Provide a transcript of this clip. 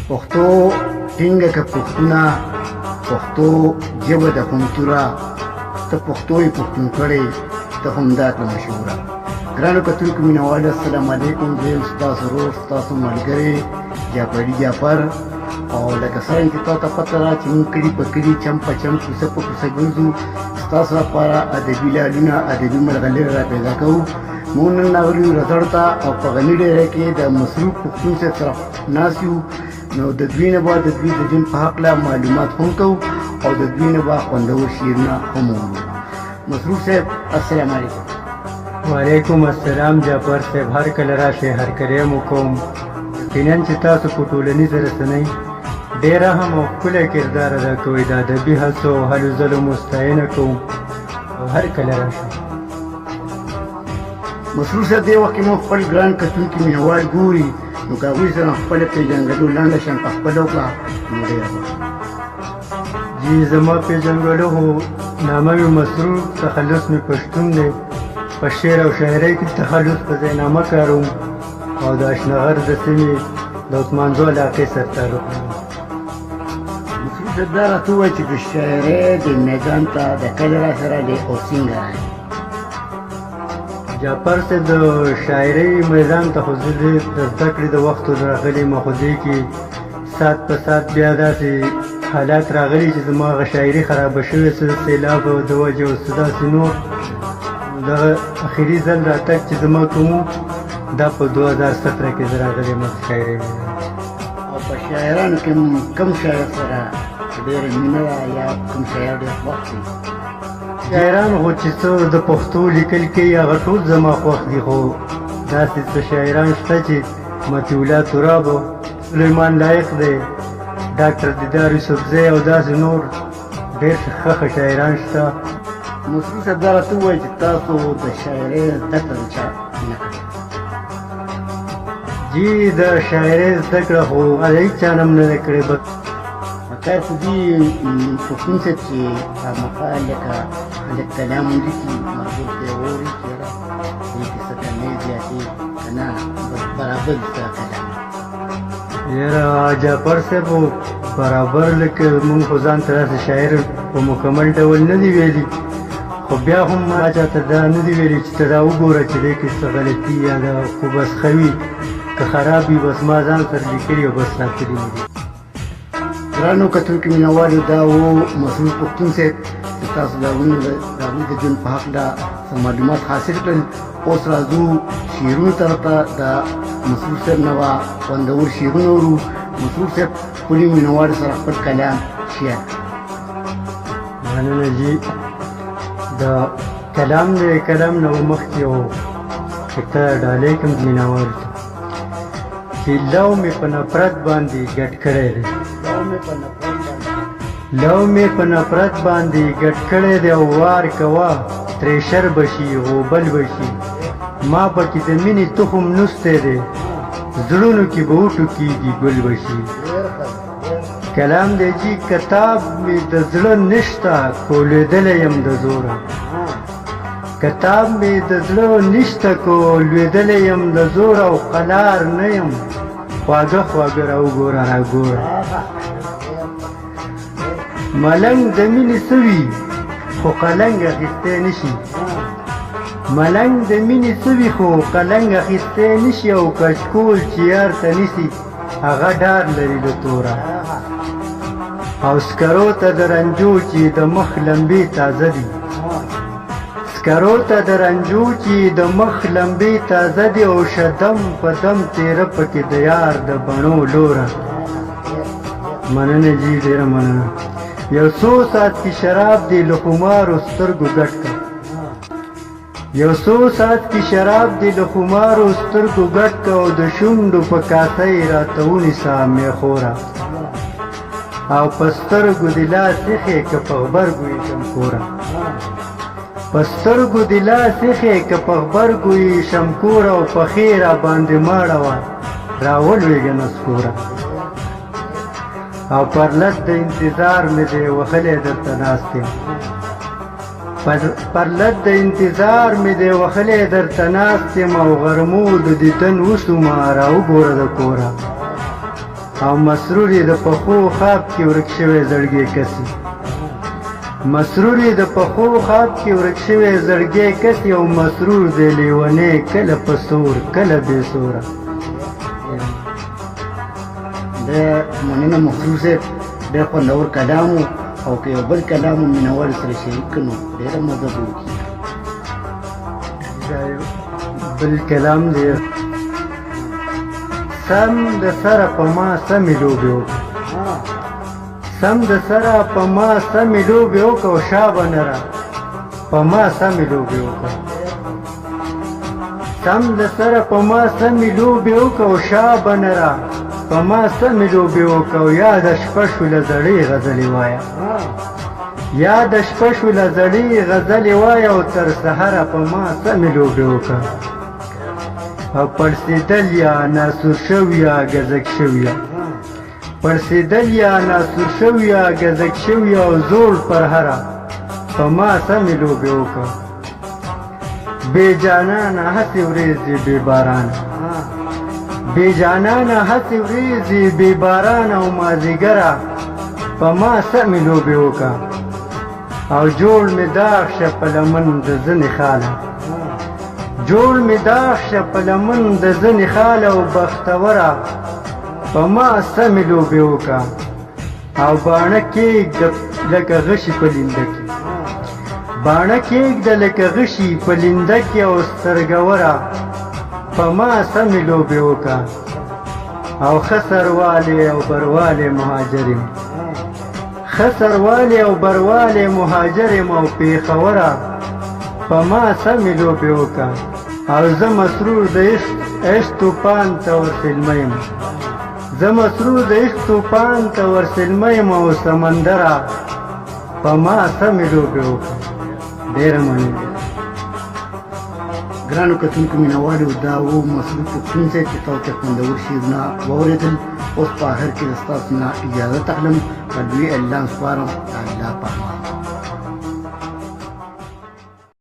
پښتو ټینګه که پښتونه پښتو ژبه د خوندتوره ته پښتو یې پښتون کړی ته همدا کړه مشهوره. ګرانو کتونکو مینهوالو السلام علیکم. زه یم ستاسو ورور ستاسو ملګری جعفري جعفر. او لکه څرنګه چې تاسو ته پته ده چې موږ کلي په کلي چم په چم کوڅه په کوڅه ګرځو ستاسو لپاره ادبي لالونه ادبي مرغلرې را پیدا کوو. موږ نن راغلي یو رزړ ته او په غني ډېره کې د مصروف پښتون صاحب سره ناست یو. نو د دوی نه به د دوی د ژوند په هکله معلومات هم کوو او د دوی نه به خوندور شعرونه هم واورو. مصروف صاحب السلام علیکم. وعلیکم السلام جعفر صاحب، هر کله راشئ، هر کله مو کوم. یقینا چې تاسو په ټولنیزه رسنۍ ډېره هم او ښکلی کردار ادا کوئ. د ادبي هڅو او هلو ځلو مو ستاینه کوم او هر کله راشئ. مصروف صاحب دې وخت کې مو خپل ګران کتونکي مینهوال ګوري، نو که هغوی سره خپله پېژنګلو لنډه شان په خپله وکړه نو ډېره ښه. جی زما پېژنګلو خو نامه مې مصروف، تخلص مې پښتون دی. په شعر او شاعرۍ کې تخلص په ځاینامه کاروم او د اشنغر د سیمې د عثمانزو علاقې سره تعلق لرم. مصروف صاحب دا راته ووایه چې د شاعرۍ د میدان ته د کله را سره دی او څنګه راغی؟ جعفر صاحب د شاعرۍ میدان ته خو زه د زده کړې د وخت راغلی یم، خو دې کې سات په سات بیا داسې حالات راغلي چې زما هغه شاعري خرابه شوې، څه د سیلاب د وجې او څه داسې نور. دغه اخري ځل راتګ چې زما کوم دا په 2017 کې زه راغلی یم شاعرۍ میدان. او په شاعرانو کې کوم شاعر سره ډېره مینه وه یا کوم شاعر ډېر خوښ دی؟ شاعران خو چې څه د پښتو لیکل کوي هغه ټول زما خوښ دي، خو داسې څه شاعران شته چې مطیع الله تراب، سلیمان لایق دی، ډاکټر دیدار یوسفزی او داسې نور ډېر ښه شاعران شته. مصروف صاحب دا راته ووایه چې تاسو د شاعرۍ زده کړه د چا نه کړې؟ جی د شاعرۍ زده کړه خو هیڅ چا نه م نه ده کړې. بس خیر خو دي پښتون صاحب چې خامخا لکه خلک کلام ولیکي ملګرو ته یې واوري چې یاره دې کې څه کمې زیاتې که نه برابر دي ستا کلام. یاره جعفر صاحب برابر لکه مونږ خو ځان ته داسې شاعر په مکمل ډول نه دي ویلي، خو بیا هم ما چاته دا نه دي ویلي چې ته دا وګوره چې دې کې څه غلطي یا دا خو بس ښه وي که خراب وي بس ما ځان سره لیکلي او بس ساتلي مې دي. ګرانو کتونکو مینهوالو دا و مصروف پښتون صاحب چې تاسو د هغوی د ژوند په هکله څه معلومات حاصل کړل. اوس راځو شعرونو طرف ته. د مصروف صاحب نه به خوندور شعرونه اورو. مصروف صاحب ټولو مینهوالو سره خپل کلام شیر کړه. مننه جي. د کلام نه مخکې یو ښکته ډالۍ کوم مینهوالو ته چې لو مې په نفرت باندې ګډ کړی دی، لو مې په نفرت باندې ګډ کړی دی او وار کوه ترې شر بشي غوبل بشي، ما پکې د مینې تخم نستی دی، زړونو کې به وټوکېږي ګل بشي. کلام دی جي کتاب مې د زړه نشته کو لوېدلی یم د زوره، کتاب مې د زړه نشته کو لوېدلی یم د زوره او قلار نه یم خواږه خواږه راوګوره راګوره. ملنګ د مینې څه وي خو قلنګ اخیستی نشي، ملنګ د مینې څه وي خو قلنګ اخیستی نشي، او کچکول چې یار ته نیسي هغه ډار لري له توره، او سکرو ته د رنجو چې د مخ لمبې تازه دي، سکرو ته د رنجو چې د مخ لمبې تازه دي، او شدم په دم تیره پکې د یار د بڼو لوره. مننه جي، ډېره مننه. یو څو ساعت کې شراب دی له خمارو سترګو ګډ کړه، یو څو ساعت کې شراب دی له خمارو سترګو ګډ کړه، او د شونډو په کاسه یې راته ونیسه میخوره، او په سترګو دې لاس ایښې که په غبرګو یې شمکوره، په سترګو دې لاس ایښې که په غبرګو یې شمکوره، او پښې راباندې ماړه وه راولوېږه نسکوره، او پر لټ د انتظار مې دی وهلی درته ناست یم، پر لټ د انتظار مې دی وهلی درته ناست یم، او غرمو د دیدن وشومه راوګوره د کوره، او مسرور یې د پخو خواب کې ورک شوی زړګی کسي مسرور یې د پخو خواب کې ورک شوی زړګی کسي او مسرور دی لیونی کله په سور کله بې سوره د مننه مسرور صاحب ډېر خوندور کلام و او که یو بل کلام مو مینوالو سره شریک کړو نو ډېره مزه به وکړي دا یو بل کلام دی سم د سره په ما سمې لوبې وکړه سم د سره په ما سمې لوبې وکړه او شا به نه را په ما سمې لوبې وکړه سم د سره په ما سمې لوبې وکړه او شا به نه را په ما سمې لوبې وکړه او یاده شپه شوله زړې غزلې وایه یاده شپه شوله زړې غزلې وایه او تر سهره په ما سمې لوبې وکړه او پړسېدل یا ناسور شوي یا ګزک شوي پړسېدل یا ناسور شوي یا ګزک شوي او زوړ پر هره په ما سمې لوبې وکړه بې جانانه هسې ورېځې بې بارانه بې جانانه هسې ورېځې بې بارانه او مازدیګره په ما سمې لوبې وکړه او جوړ مې داغ شه په لمن د ځنې خاله جوړ مې داغ شه په لمن د ځنې خاله او بختوره په ما سمې لوبې وکړه او باڼه کېږده لکه غشي په لینده کې باڼه کېږده لکه غشي په لینده کې او سترګوره په ما سمې لوبې وکړه او ښه سروالی او بروالی مهاجر یم ښه سروالی او بروالی مهاجر یم او پېښوره په ما سمې لوبې وکړه او زه مسرور د عشق توپان ته ورسلمه یم زه مسرور د عشق توپان ته ورسلمه یم او سمندره په ما سمې لوبې وکړه ډېره مننه ګرانو کتونکو مینوالو دا و مسرور پښتون صاحب چې تاسو ته خوندور شعرونه واورېدل اوس په آخر کې ستاسو نه اجازه اخلم په لوی اعلان سپارم د الله په امان